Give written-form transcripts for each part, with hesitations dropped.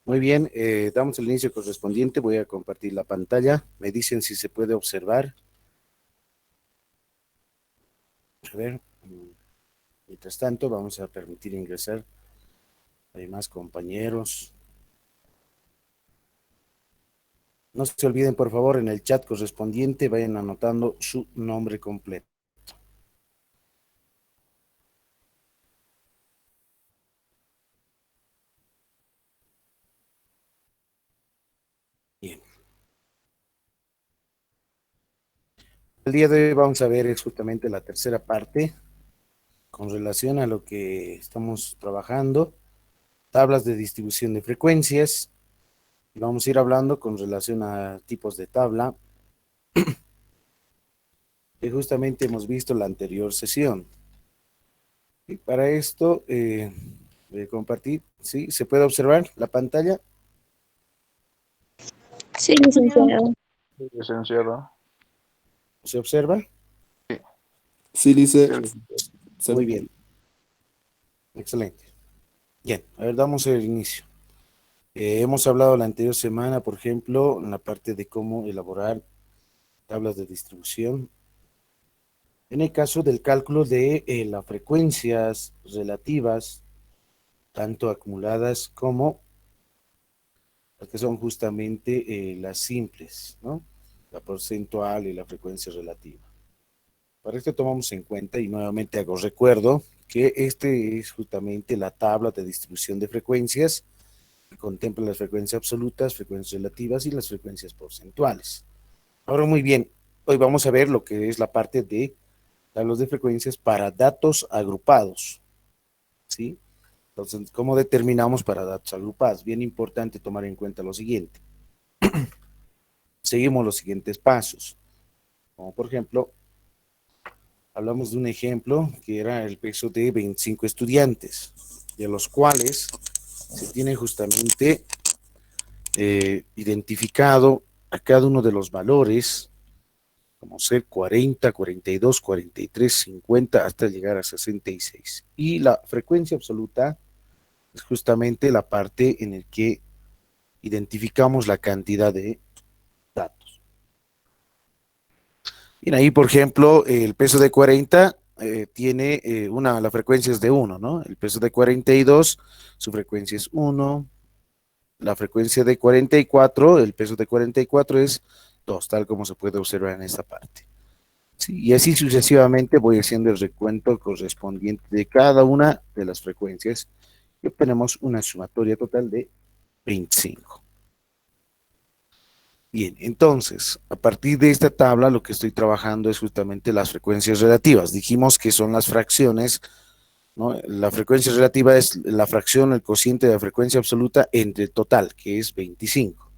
Muy bien, damos el inicio correspondiente. Voy a compartir la pantalla. Me dicen si se puede observar. A ver, mientras tanto, vamos a permitir ingresar a demás compañeros. No se olviden, por favor, en el chat correspondiente, vayan anotando su nombre completo. Bien. El día de hoy vamos a ver justamente la tercera parte con relación a lo que estamos trabajando, tablas de distribución de frecuencias. Vamos a ir hablando con relación a tipos de tabla que justamente hemos visto en la anterior sesión. Y para esto, voy a compartir, ¿sí? ¿Se puede observar la pantalla? Sí, licenciado. Sí, licenciado. ¿Se observa? Sí, Sí, sí, dice. licenciado. Muy bien, excelente. Bien, a ver, damos el inicio. Hemos hablado la anterior semana, por ejemplo, en la parte de cómo elaborar tablas de distribución. En el caso del cálculo de las frecuencias relativas, tanto acumuladas como las que son justamente las simples, ¿no? La porcentual y la frecuencia relativa. Para esto tomamos en cuenta, y nuevamente hago recuerdo, que este es justamente la tabla de distribución de frecuencias que contempla las frecuencias absolutas, frecuencias relativas y las frecuencias porcentuales. Ahora, muy bien, hoy vamos a ver lo que es la parte de tablas de frecuencias para datos agrupados, ¿sí? Entonces, ¿cómo determinamos para datos agrupados? Bien importante tomar en cuenta lo siguiente. Seguimos los siguientes pasos, como por ejemplo, hablamos de un ejemplo que era el peso de 25 estudiantes, de los cuales se tiene justamente identificado a cada uno de los valores, como ser 40, 42, 43, 50, hasta llegar a 66. Y la frecuencia absoluta es justamente la parte en la que identificamos la cantidad de datos. Bien, ahí por ejemplo, el peso de 40 tiene la frecuencia es de uno, ¿no? El peso de 42, su frecuencia es uno. La frecuencia de 44, el peso de 44 es 2, tal como se puede observar en esta parte. Sí, y así sucesivamente voy haciendo el recuento correspondiente de cada una de las frecuencias y obtenemos una sumatoria total de 25. Bien, entonces, a partir de esta tabla lo que estoy trabajando es justamente las frecuencias relativas. Dijimos que son las fracciones, ¿no? La frecuencia relativa es la fracción, el cociente de la frecuencia absoluta entre el total, que es 25.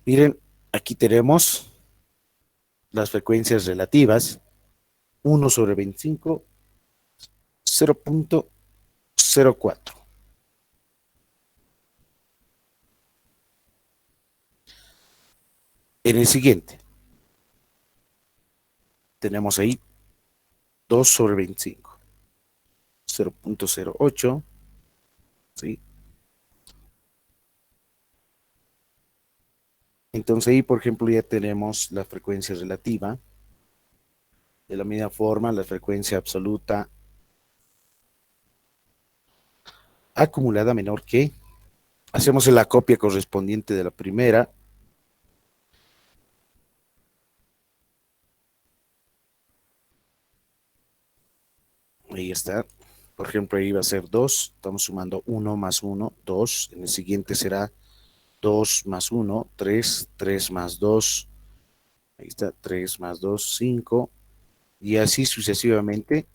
Miren, aquí tenemos las frecuencias relativas, 1/25, 0.04. En el siguiente, tenemos ahí 2/25, 0.08, ¿sí? Entonces ahí, por ejemplo, ya tenemos la frecuencia relativa. De la misma forma, la frecuencia absoluta acumulada menor que. Hacemos la copia correspondiente de la primera. Ahí está. Por ejemplo, ahí va a ser 2. Estamos sumando 1 más 1, 2. En el siguiente será 2 más 1, 3. 3 más 2. Ahí está. 3 más 2, 5. Y así sucesivamente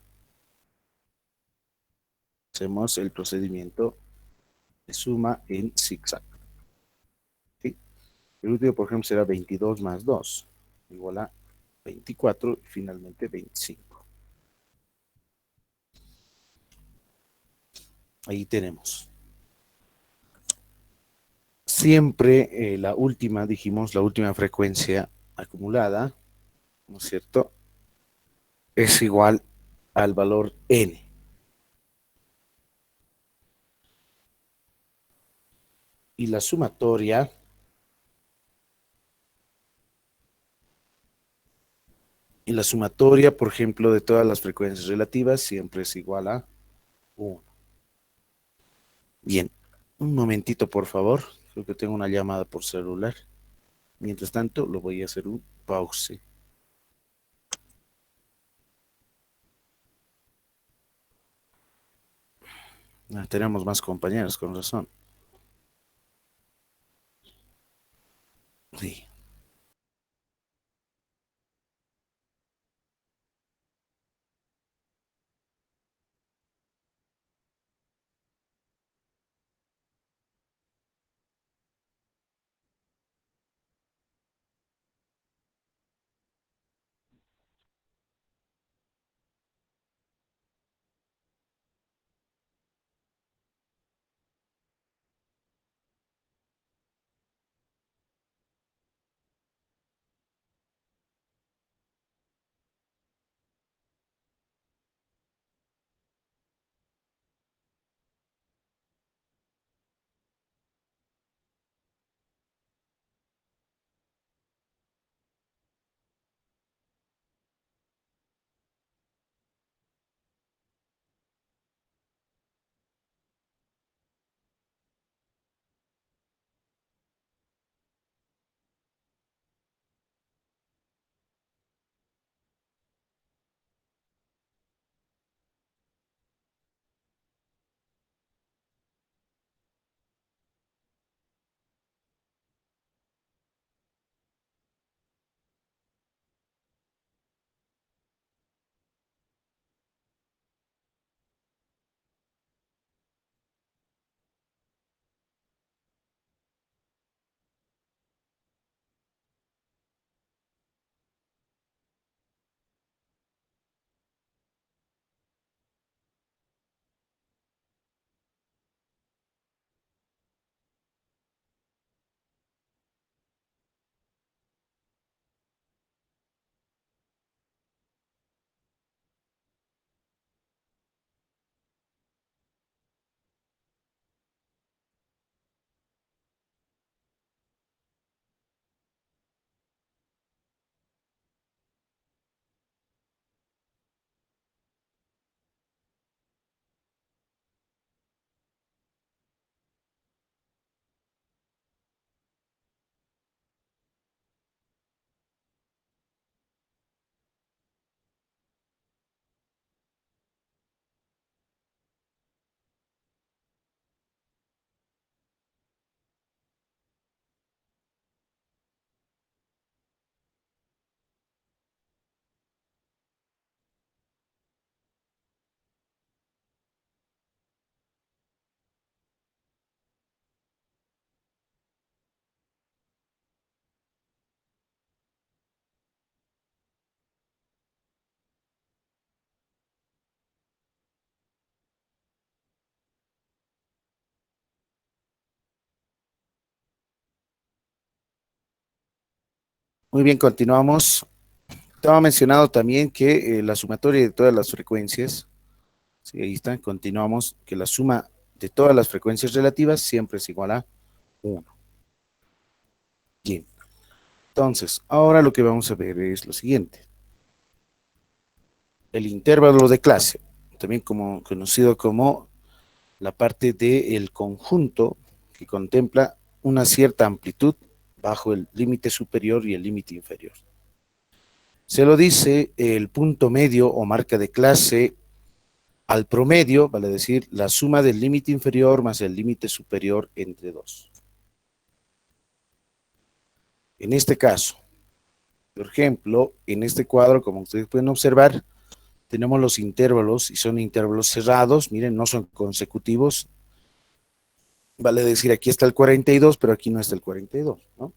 hacemos el procedimiento de suma en zigzag. ¿Sí? El último, por ejemplo, será 22 más 2, igual a 24 y finalmente 25. Ahí tenemos. Siempre la última, dijimos, la última frecuencia acumulada, ¿no es cierto? Es igual al valor n. Y la sumatoria, por ejemplo, de todas las frecuencias relativas siempre es igual a 1. Bien, un momentito, por favor. Creo que tengo una llamada por celular. Mientras tanto, lo voy a hacer un pause. Tenemos más compañeros, con razón. Sí. Muy bien, continuamos. Estaba mencionado también que la sumatoria de todas las frecuencias, sí, ahí está, continuamos, que la suma de todas las frecuencias relativas siempre es igual a 1. Bien, entonces, ahora lo que vamos a ver es lo siguiente. El intervalo de clase, también conocido como la parte del conjunto que contempla una cierta amplitud bajo el límite superior y el límite inferior. Se lo dice el punto medio o marca de clase al promedio, vale decir, la suma del límite inferior más el límite superior entre dos. En este caso, por ejemplo, en este cuadro, como ustedes pueden observar, tenemos los intervalos y son intervalos cerrados, miren, no son consecutivos. Vale decir, aquí está el 42, pero aquí no está el 42, ¿no?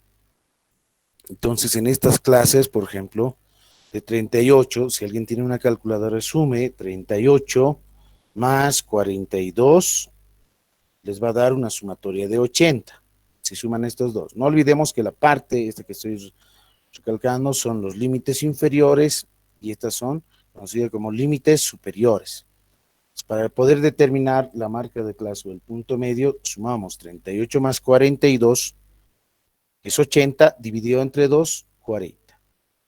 Entonces, en estas clases, por ejemplo, de 38, si alguien tiene una calculadora, sume 38 más 42, les va a dar una sumatoria de 80, si suman estos dos. No olvidemos que la parte, esta que estoy recalcando, son los límites inferiores y estas son conocidas como límites superiores. Para poder determinar la marca de clase o el punto medio, sumamos 38 más 42, que es 80, dividido entre 2, 40.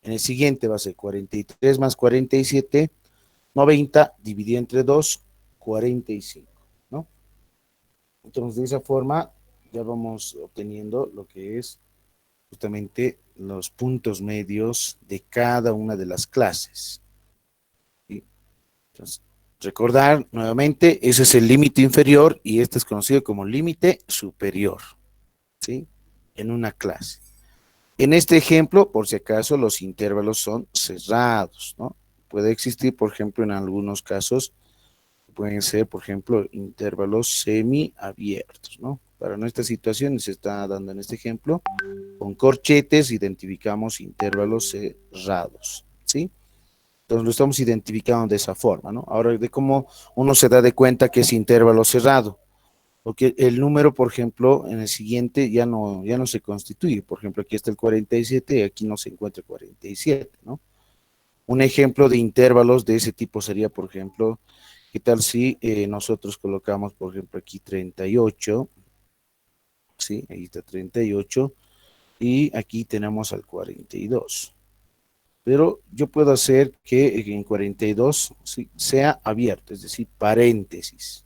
En el siguiente va a ser 43 más 47, 90, dividido entre 2, 45, ¿no? Entonces, de esa forma, ya vamos obteniendo lo que es justamente los puntos medios de cada una de las clases. ¿Sí? Entonces, recordar nuevamente, ese es el límite inferior y este es conocido como límite superior, ¿sí? En una clase. En este ejemplo, por si acaso, los intervalos son cerrados, ¿no? Puede existir, por ejemplo, en algunos casos, pueden ser, por ejemplo, intervalos semiabiertos, ¿no? Para nuestra situación se está dando en este ejemplo, con corchetes identificamos intervalos cerrados, ¿sí? Entonces lo estamos identificando de esa forma, ¿no? Ahora, de cómo uno se da de cuenta que es intervalo cerrado, porque el número, por ejemplo, en el siguiente ya no se constituye. Por ejemplo, aquí está el 47 y aquí no se encuentra el 47, ¿no? Un ejemplo de intervalos de ese tipo sería, por ejemplo, ¿qué tal si nosotros colocamos, por ejemplo, aquí 38, ¿sí? Ahí está 38 y aquí tenemos al 42. Pero yo puedo hacer que en 42 ¿sí? sea abierto, es decir, paréntesis.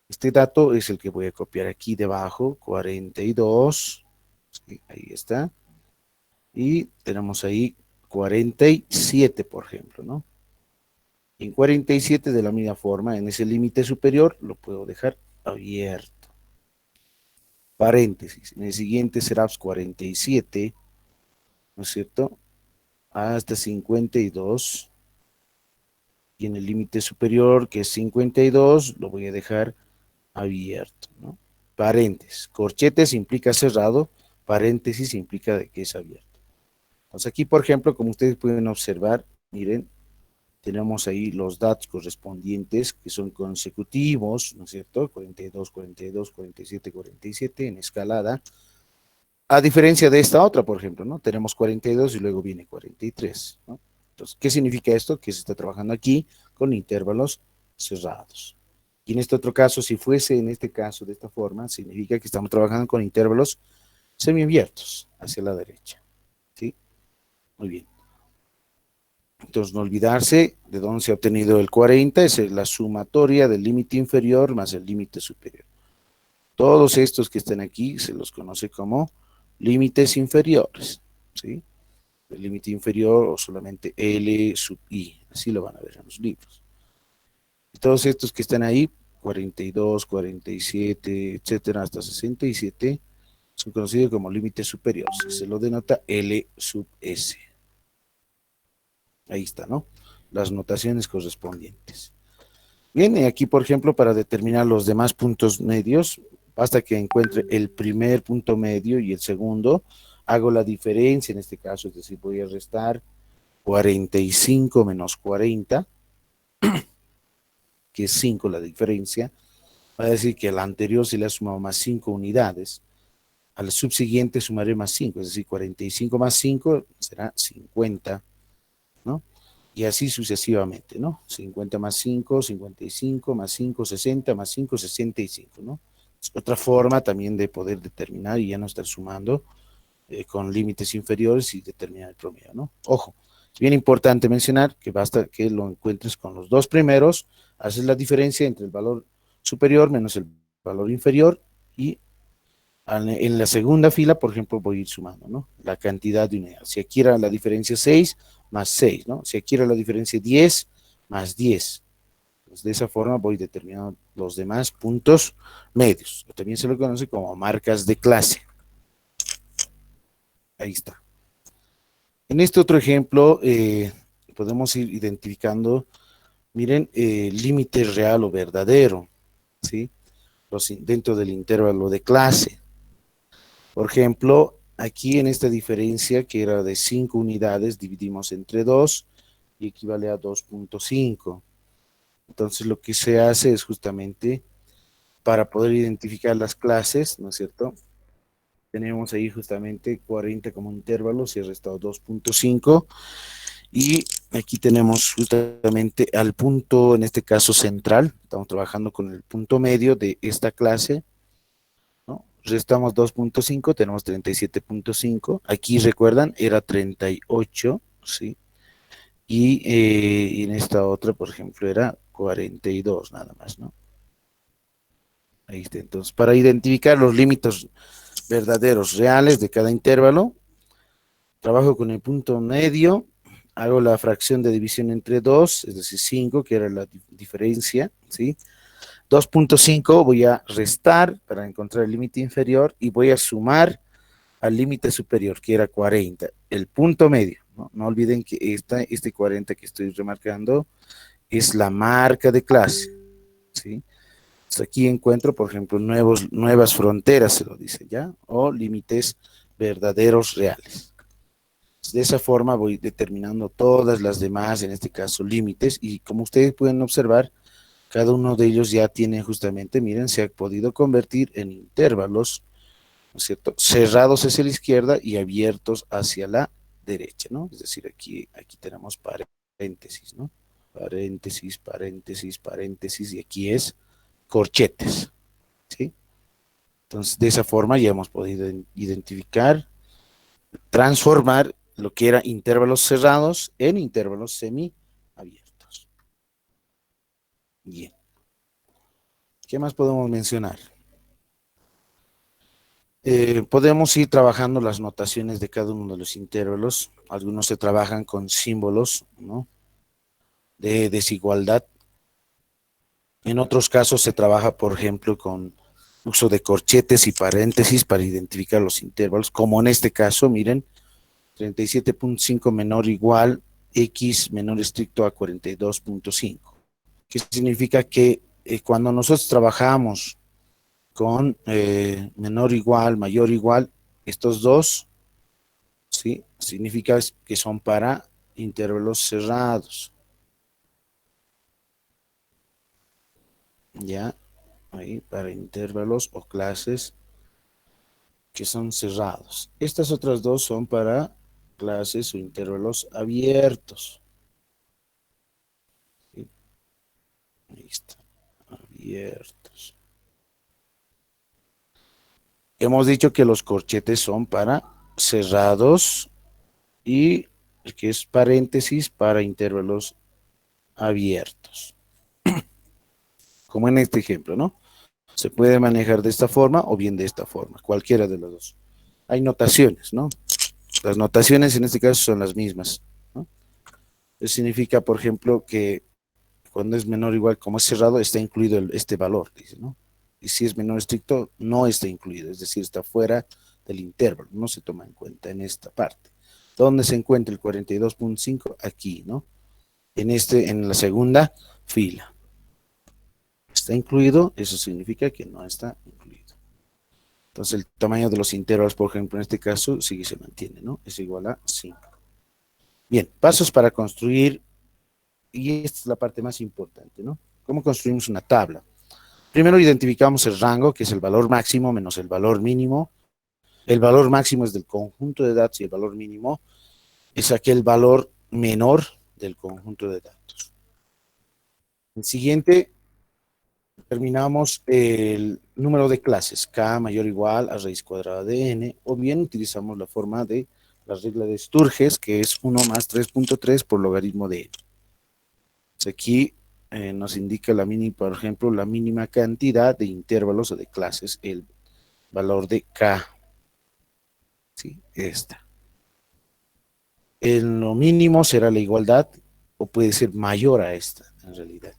Este dato es el que voy a copiar aquí debajo, 42, ¿sí? Ahí está. Y tenemos ahí 47, por ejemplo, ¿no? En 47 de la misma forma, en ese límite superior, lo puedo dejar abierto. Paréntesis. En el siguiente será 47, ¿no es cierto? Hasta 52. Y en el límite superior, que es 52, lo voy a dejar abierto, ¿no? Paréntesis. Corchetes implica cerrado, paréntesis implica que es abierto. Entonces aquí, por ejemplo, como ustedes pueden observar, miren, tenemos ahí los datos correspondientes que son consecutivos, ¿no es cierto? 42, 42, 47, 47 en escalada. A diferencia de esta otra, por ejemplo, ¿no? Tenemos 42 y luego viene 43, ¿no? Entonces, ¿qué significa esto? Que se está trabajando aquí con intervalos cerrados. Y en este otro caso, si fuese en este caso de esta forma, significa que estamos trabajando con intervalos semiabiertos hacia la derecha. ¿Sí? Muy bien. Entonces, no olvidarse de dónde se ha obtenido el 40, es la sumatoria del límite inferior más el límite superior. Todos estos que están aquí se los conoce como límites inferiores, ¿sí? El límite inferior o solamente L sub I, así lo van a ver en los libros. Y todos estos que están ahí, 42, 47, etcétera, hasta 67, son conocidos como límites superiores. Se lo denota L sub S. Ahí está, ¿no? Las notaciones correspondientes. Bien, y aquí, por ejemplo, para determinar los demás puntos medios, basta que encuentre el primer punto medio y el segundo, hago la diferencia en este caso, es decir, voy a restar 45 menos 40, que es 5 la diferencia, va a decir que el anterior se le ha sumado más 5 unidades. al subsiguiente sumaré más 5, es decir, 45 más 5 será 50, ¿no? Y así sucesivamente, ¿no? 50 más 5, 55 más 5, 60 más 5, 65, ¿no? Es otra forma también de poder determinar y ya no estar sumando con límites inferiores y determinar el promedio, ¿no? Ojo, es bien importante mencionar que basta que lo encuentres con los dos primeros, haces la diferencia entre el valor superior menos el valor inferior y en la segunda fila, por ejemplo, voy a ir sumando, ¿no? La cantidad de unidades. Si aquí era la diferencia 6 más 6, ¿no? Si aquí era la diferencia 10 más 10. Pues de esa forma voy determinando los demás puntos medios. También se lo conoce como marcas de clase. Ahí está. En este otro ejemplo, podemos ir identificando, miren, límite real o verdadero, ¿sí? Dentro del intervalo de clase. Por ejemplo, aquí en esta diferencia que era de 5 unidades, dividimos entre 2 y equivale a 2.5. Entonces lo que se hace es justamente para poder identificar las clases, ¿no es cierto? Tenemos ahí justamente 40 como intervalo, si he restado 2.5 y aquí tenemos justamente al punto, en este caso central, estamos trabajando con el punto medio de esta clase, ¿no? Restamos 2.5, tenemos 37.5. Aquí recuerdan, era 38, ¿sí? Y en esta otra, por ejemplo, era 42 nada más, ¿no? Ahí está. Entonces, para identificar los límites verdaderos, reales de cada intervalo, trabajo con el punto medio, hago la fracción de división entre 2, es decir, 5, que era la diferencia, ¿sí? 2.5 voy a restar para encontrar el límite inferior y voy a sumar al límite superior, que era 40, el punto medio, ¿no? No olviden que este 40 que estoy remarcando es la marca de clase, ¿sí? Entonces aquí encuentro, por ejemplo, nuevas fronteras, se lo dice, ¿ya? O límites verdaderos reales. De esa forma voy determinando todas las demás, en este caso, límites, y como ustedes pueden observar, cada uno de ellos ya tiene justamente, miren, se ha podido convertir en intervalos, ¿no es cierto? Cerrados hacia la izquierda y abiertos hacia la derecha, ¿no? Es decir, aquí tenemos paréntesis, ¿no? Paréntesis, paréntesis, paréntesis, y aquí es corchetes, ¿sí? Entonces, de esa forma ya hemos podido identificar, transformar lo que era intervalos cerrados en intervalos semiabiertos. Bien. ¿Qué más podemos mencionar? Podemos ir trabajando las notaciones de cada uno de los intervalos. Algunos se trabajan con símbolos, ¿no? De desigualdad. En otros casos se trabaja, por ejemplo, con uso de corchetes y paréntesis para identificar los intervalos, como en este caso, miren, 37.5 menor o igual x menor estricto a 42.5. ¿Qué significa? Que cuando nosotros trabajamos con menor o igual, mayor o igual, estos dos, ¿sí? Significa que son para intervalos cerrados. ¿Ya? Ahí, para intervalos o clases que son cerrados. Estas otras dos son para clases o intervalos abiertos. ¿Sí? Ahí está, abiertos. Hemos dicho que los corchetes son para cerrados y el que es paréntesis para intervalos abiertos. Como en este ejemplo, ¿no? Se puede manejar de esta forma o bien de esta forma, cualquiera de las dos. Hay notaciones, ¿no? Las notaciones en este caso son las mismas, ¿no? Eso significa, por ejemplo, que cuando es menor o igual, como es cerrado, está incluido este valor, dice, ¿no? Y si es menor estricto, no está incluido, es decir, está fuera del intervalo, no se toma en cuenta en esta parte. ¿Dónde se encuentra el 42.5? Aquí, ¿no? En la segunda fila. ¿Está incluido? Eso significa que no está incluido. Entonces el tamaño de los intervalos, por ejemplo, en este caso, sigue se mantiene, ¿no? Es igual a 5. Bien, pasos para construir, y esta es la parte más importante, ¿no? ¿Cómo construimos una tabla? Primero identificamos el rango, que es el valor máximo menos el valor mínimo El valor máximo es del conjunto de datos y el valor mínimo es aquel valor menor del conjunto de datos. El siguiente, determinamos el número de clases, k mayor o igual a raíz cuadrada de n, o bien utilizamos la forma de la regla de Sturges, que es 1 más 3.3 por logaritmo de n. Aquí nos indica la mínima, por ejemplo, la mínima cantidad de intervalos o de clases, el valor de k. ¿Sí? Esta. En lo mínimo será la igualdad, o puede ser mayor a esta, en realidad.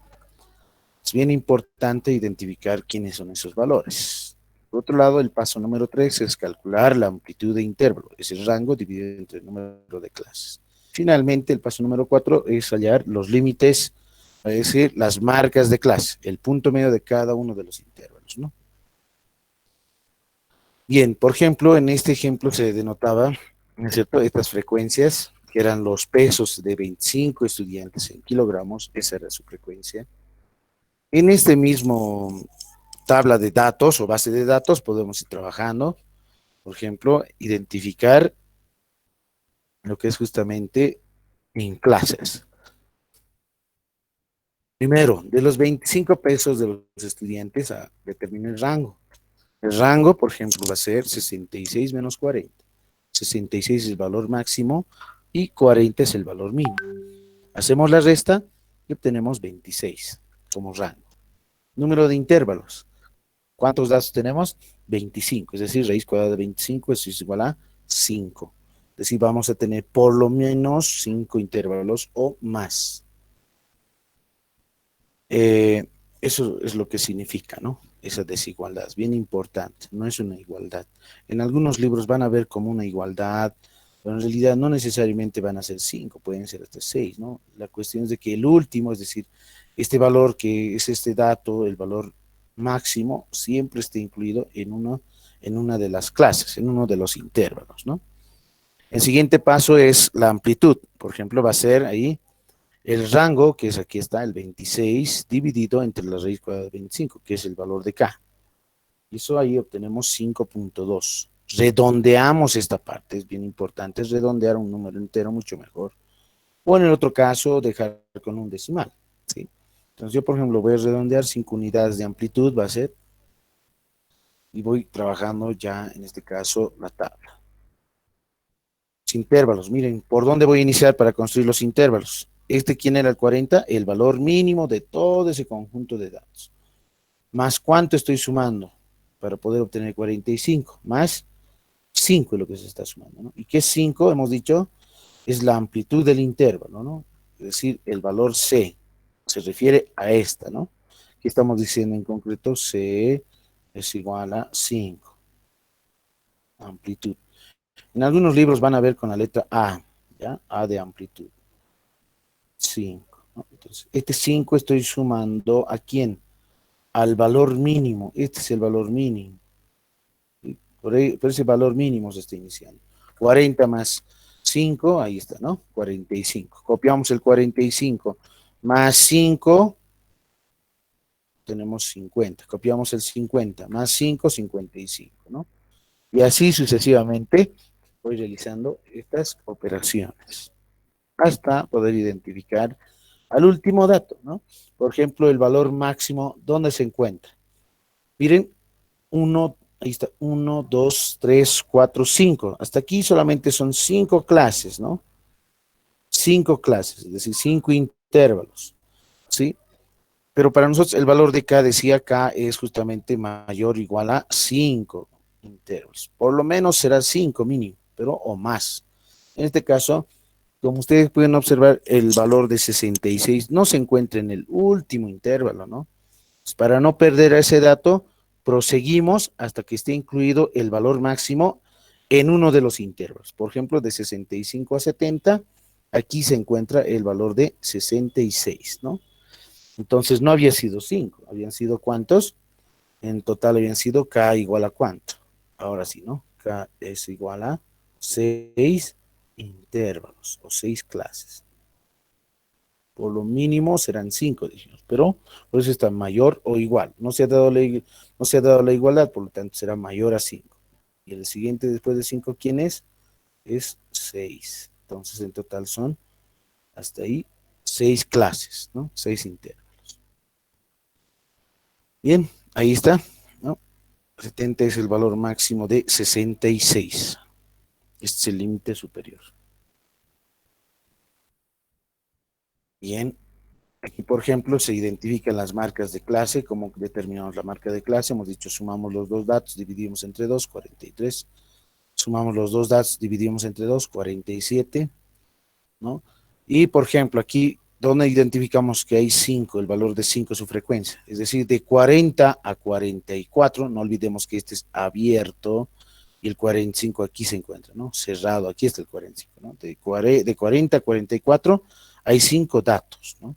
Es bien importante identificar quiénes son esos valores. Por otro lado, el paso número 3 es calcular la amplitud de intervalo, es el rango dividido entre el número de clases. Finalmente, el paso número 4 es hallar los límites, es decir, las marcas de clase, el punto medio de cada uno de los intervalos, ¿no? Bien, por ejemplo, en este ejemplo se denotaba, ¿no es cierto?, estas frecuencias, que eran los pesos de 25 estudiantes en kilogramos, esa era su frecuencia. En este mismo tabla de datos o base de datos podemos ir trabajando, por ejemplo, identificar lo que es justamente en clases. Primero, de los 25 pesos de los estudiantes, determina el rango. El rango, por ejemplo, va a ser 66 menos 40. 66 es el valor máximo y 40 es el valor mínimo. Hacemos la resta y obtenemos 26 como rango. Número de intervalos. ¿Cuántos datos tenemos? 25, es decir, raíz cuadrada de 25 es igual a 5. Es decir, vamos a tener por lo menos 5 intervalos o más. Eso es lo que significa, ¿no? Esa desigualdad, es bien importante, no es una igualdad. En algunos libros van a ver como una igualdad, pero en realidad no necesariamente van a ser 5, pueden ser hasta 6, ¿no? La cuestión es de que el último, es decir, este valor que es este dato, el valor máximo, siempre esté incluido en una de las clases, en uno de los intervalos, ¿no? El siguiente paso es la amplitud, por ejemplo, va a ser ahí el rango, que es aquí está, el 26, dividido entre la raíz cuadrada de 25, que es el valor de k. Y eso ahí obtenemos 5.2. Redondeamos esta parte, es bien importante, es redondear un número entero mucho mejor. O en el otro caso, dejar con un decimal, ¿sí? Entonces yo, por ejemplo, voy a redondear 5 unidades de amplitud, va a ser, y voy trabajando ya, en este caso, la tabla. Intervalos, miren, ¿por dónde voy a iniciar para construir los intervalos? ¿Quién era el 40? El valor mínimo de todo ese conjunto de datos. ¿Más cuánto estoy sumando? Para poder obtener 45. Más 5 es lo que se está sumando, ¿no? ¿Y qué es 5? Hemos dicho, es la amplitud del intervalo, ¿no? Es decir, el valor C se refiere a esta, ¿no? Aquí estamos diciendo en concreto C es igual a 5. Amplitud. En algunos libros van a ver con la letra A, ¿ya? A de amplitud. 5, ¿no? Entonces, este 5 estoy sumando ¿a quién? Al valor mínimo. Este es el valor mínimo. Por ese valor mínimo se está iniciando. 40 más 5, ahí está, ¿no? 45. Copiamos el 45 más 5, tenemos 50. Copiamos el 50 más 5, 55, ¿no? Y así sucesivamente voy realizando estas operaciones hasta poder identificar al último dato, ¿no? Por ejemplo, el valor máximo, ¿dónde se encuentra? Miren, ahí está, 1, 2, 3, 4, 5. Hasta aquí solamente son 5 clases, ¿no? 5 clases, es decir, 5 intervalos, ¿sí? Pero para nosotros el valor de K, decía K, es justamente mayor o igual a 5 intervalos. Por lo menos será 5 mínimo, pero o más. En este caso, como ustedes pueden observar, el valor de 66 no se encuentra en el último intervalo, ¿no? Pues para no perder ese dato, proseguimos hasta que esté incluido el valor máximo en uno de los intervalos. Por ejemplo, de 65 a 70, aquí se encuentra el valor de 66, ¿no? Entonces no había sido 5, habían sido ¿cuántos? En total habían sido K igual a ¿cuánto? Ahora sí, ¿no? K es igual a 6 intervalos o 6 clases. Por lo mínimo serán 5, dijimos, pero por eso está mayor o igual. No se ha dado la igualdad, por lo tanto será mayor a 5. Y el siguiente después de 5, ¿quién es? Es 6. Entonces, en total son, hasta ahí, 6 clases, ¿no? 6 intervalos. Bien, ahí está, ¿no? 70 es el valor máximo de 66. Este es el límite superior. Bien, aquí, por ejemplo, se identifican las marcas de clase. ¿Cómo determinamos la marca de clase? Hemos dicho, sumamos los dos datos, dividimos entre 2, 43. Sumamos los dos datos, dividimos entre 2, 47, ¿no? Y, por ejemplo, aquí, ¿dónde identificamos que hay 5? El valor de 5 es su frecuencia. Es decir, de 40 a 44, no olvidemos que este es abierto y el 45 aquí se encuentra, ¿no? Cerrado, aquí está el 45, ¿no? De 40 a 44 hay 5 datos, ¿no?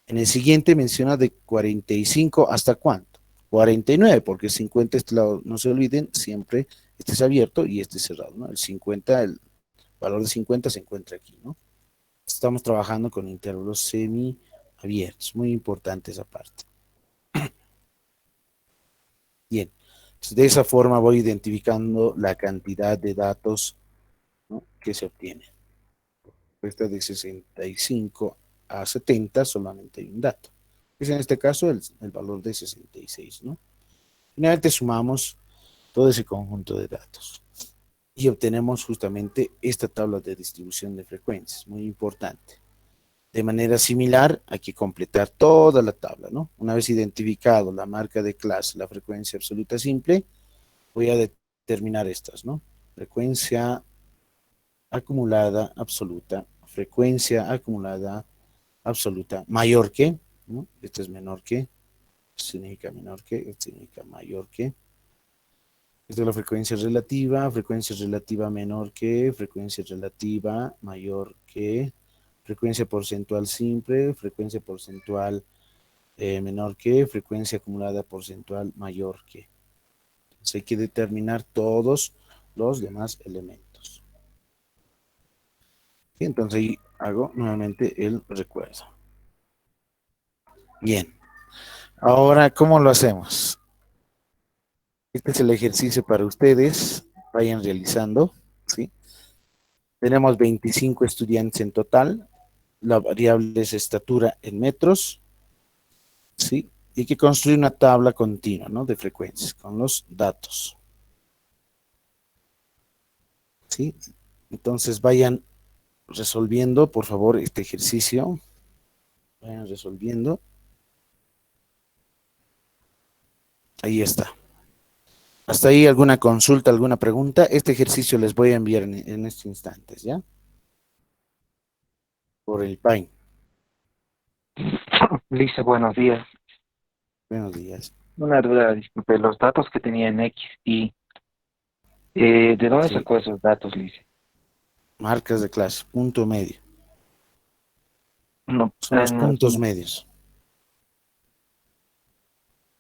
En el siguiente menciona de 45 hasta cuánto. 49, porque 50, este lado, no se olviden, siempre este es abierto y este es cerrado, ¿no? El 50, el valor de 50 se encuentra aquí, ¿no? Estamos trabajando con intervalos semi-abiertos, muy importante esa parte. Bien, entonces de esa forma voy identificando la cantidad de datos, ¿no?, que se obtiene. Esta de 65 a 70 solamente hay un dato. Es en este caso el valor de 66, ¿no? Finalmente sumamos todo ese conjunto de datos y obtenemos justamente esta tabla de distribución de frecuencias, muy importante. De manera similar, hay que completar toda la tabla, ¿no? Una vez identificado la marca de clase, la frecuencia absoluta simple, voy a determinar estas, ¿no? Frecuencia acumulada absoluta, frecuencia acumulada absoluta mayor que, ¿no? Esto es menor que, esto significa menor que, esto significa mayor que. Esta es la frecuencia relativa menor que, frecuencia relativa mayor que, frecuencia porcentual simple, frecuencia porcentual menor que, frecuencia acumulada porcentual mayor que. Entonces hay que determinar todos los demás elementos. Y entonces ahí hago nuevamente el recuerdo. Bien, ahora, ¿cómo lo hacemos? Este es el ejercicio para ustedes, vayan realizando, ¿sí? Tenemos 25 estudiantes en total, la variable es estatura en metros, ¿sí? Y hay que construir una tabla continua, ¿no?, de frecuencias con los datos, ¿sí? Entonces vayan resolviendo, por favor, este ejercicio, vayan resolviendo. Ahí está. Hasta ahí alguna consulta, alguna pregunta. Este ejercicio les voy a enviar en estos instantes, ¿ya? Por el Paint. Lice, buenos días. Buenos días. Una duda, disculpe, los datos que tenía en X y ¿de dónde Sí, sacó esos datos, Lice? marcas de clase, punto medio. No, Son los puntos no, medios.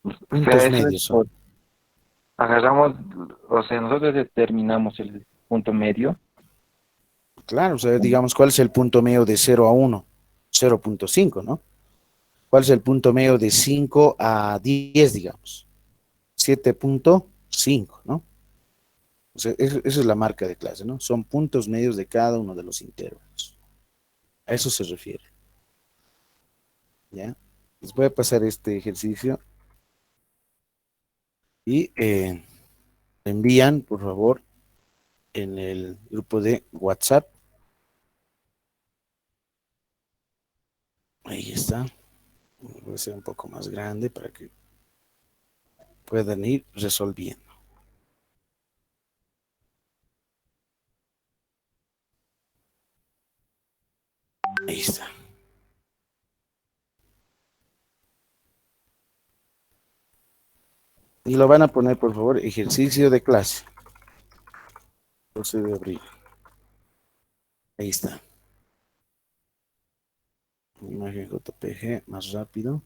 o sea, Puntos eso es medios son. agarramos, o sea, nosotros determinamos el punto medio. Claro, o sea, digamos, ¿cuál es el punto medio de 0 a 1? 0,5, ¿no? ¿Cuál es el punto medio de 5 a 10, digamos? 7,5, ¿no? O sea, esa es la marca de clase, ¿no? Son puntos medios de cada uno de los intervalos. A eso se refiere, ¿ya? Les voy a pasar este ejercicio y envían, por favor, en el grupo de WhatsApp. Ahí está. Voy a ser un poco más grande para que puedan ir resolviendo. Ahí está. Y lo van a poner, por favor, ejercicio de clase. 12 de abril. Ahí está. Imagen JPG, más rápido.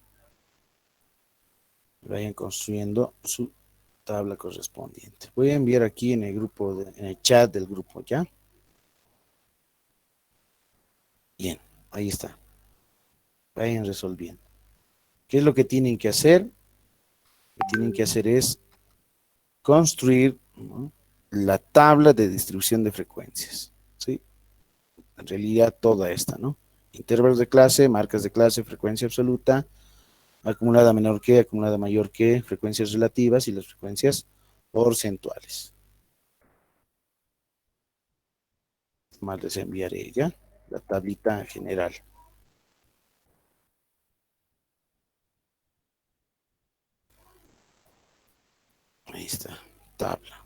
Vayan construyendo su tabla correspondiente. Voy a enviar aquí en el grupo, en el chat del grupo, ¿ya? Bien, ahí está. Vayan resolviendo. ¿Qué es lo que tienen que hacer? Lo que tienen que hacer es construir, ¿no?, la tabla de distribución de frecuencias, ¿sí? En realidad toda esta, ¿no? Intervalos de clase, marcas de clase, frecuencia absoluta, acumulada menor que, acumulada mayor que, frecuencias relativas y las frecuencias porcentuales. Más les enviaré ya la tablita general. Ahí está, tabla.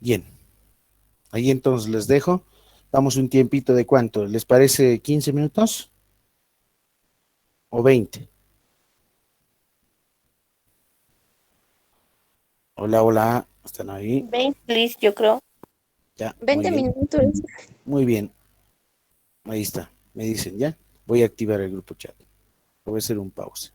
Bien, ahí entonces les dejo. Damos un tiempito de cuánto, ¿les parece 15 minutos o 20? Hola, hola, ¿están ahí? 20, please, yo creo. Ya, muy 20 bien, minutos. muy bien. Ahí está, me dicen ya. Voy a activar el grupo chat. Voy a hacer un pausa.